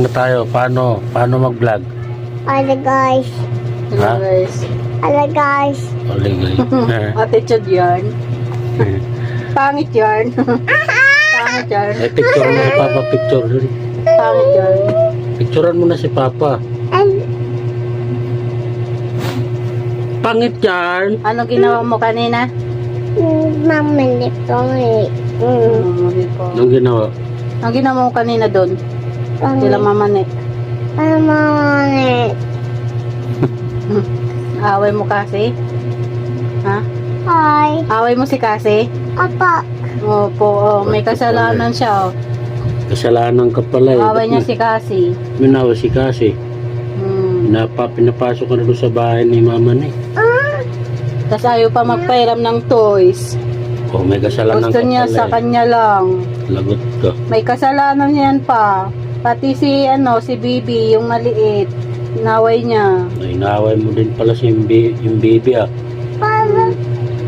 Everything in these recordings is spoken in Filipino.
Vlog na tayo. Paano mag-vlog? Hello guys. Ha? Hello guys. Oligay. Attitude yarn. Pangit yarn. Pangit yarn. Eh, picturean mo si Papa. Picture. Pangit yarn. Picturean mo na si Papa. And Pangit yarn. Ano ginawa mo kanina? mama nito eh. Anong ginawa? Ang ginawa mo kanina doon? Sila mamani. Mama nito. Away mo kasi? Ha? Hi. Away mo si kasi? Apa. Opo, oh, may kasalanan siya. Oh. Kasalanan ka pala eh. Away niya si kasi. Minawa si Kasi. Hmm. Pinapasok ka na doon sa bahay ni Mama ni. Tapos ayaw pa magpairam ng toys. Oh, may kasalanan Gusto ka niya pala sa eh. kanya lang. Lagot ka. May kasalanan yan pa. Pati si si Bibi, yung maliit. Inaway niya. Ay, naaway mo din pala si yung baby ah. Pala.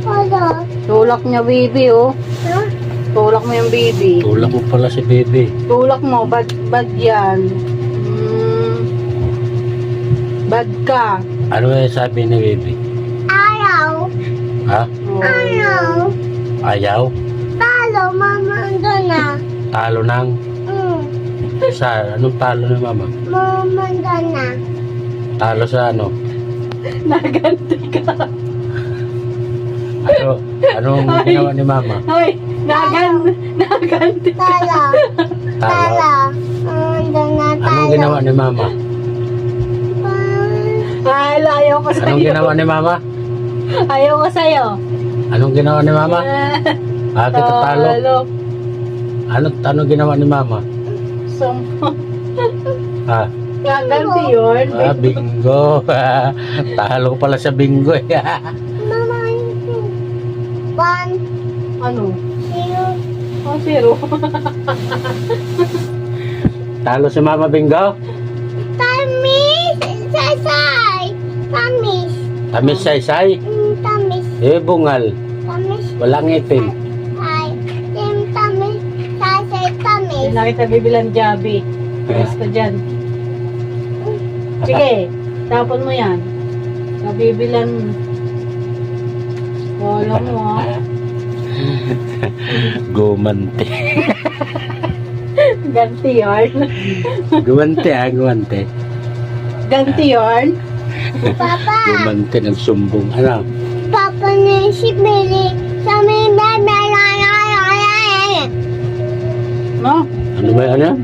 Pala. Tulak niya Bibi, oh. Huh? Tulak mo yung Bibi. Tulak mo pala si baby. Tulak mo, bad yan. Bad ka. Ano eh sabi ni baby? Ayaw. Ha? Oh. Ayaw. Ayaw? Talo mama doon na. Talo ng sa anong talo ni Mama? Mama doon na. Talo sa ano? Naganti ka. Anong ginawa ni Mama? Hoy, naganti ka. Talo. Talo? Talo. Doon na talo. Anong ginawa ni Mama? Ay, ayaw ko sa'yo. Anong ginawa ni Mama? Ayaw ko sa'yo. Anong ginawa ni Mama? Kita talo. Anong ginawa ni Mama? Ha? Gaganti yun. Bingo. Talo pala sa bingo eh. Mama, 1, Ano? 0. Oh, zero. Talo si Mama bingo? Tamis! Say! Tamis! Tamis say-say? Tamis! Eh, bungal. Tamis! Walang ngipin. Ay! Tamis! Say! Tamis! Hindi na kita bibilang Jabi. Ayos ka dyan. Sige, tapon mo yan. Nabibilan. Wala mo ah. Gumante. Ganti yarn. Gumante gumante. Ganti yarn. Papa! Gumante ng sumbong. Ano? Papa na si Billy sa may bebe. No? Ano ba ano?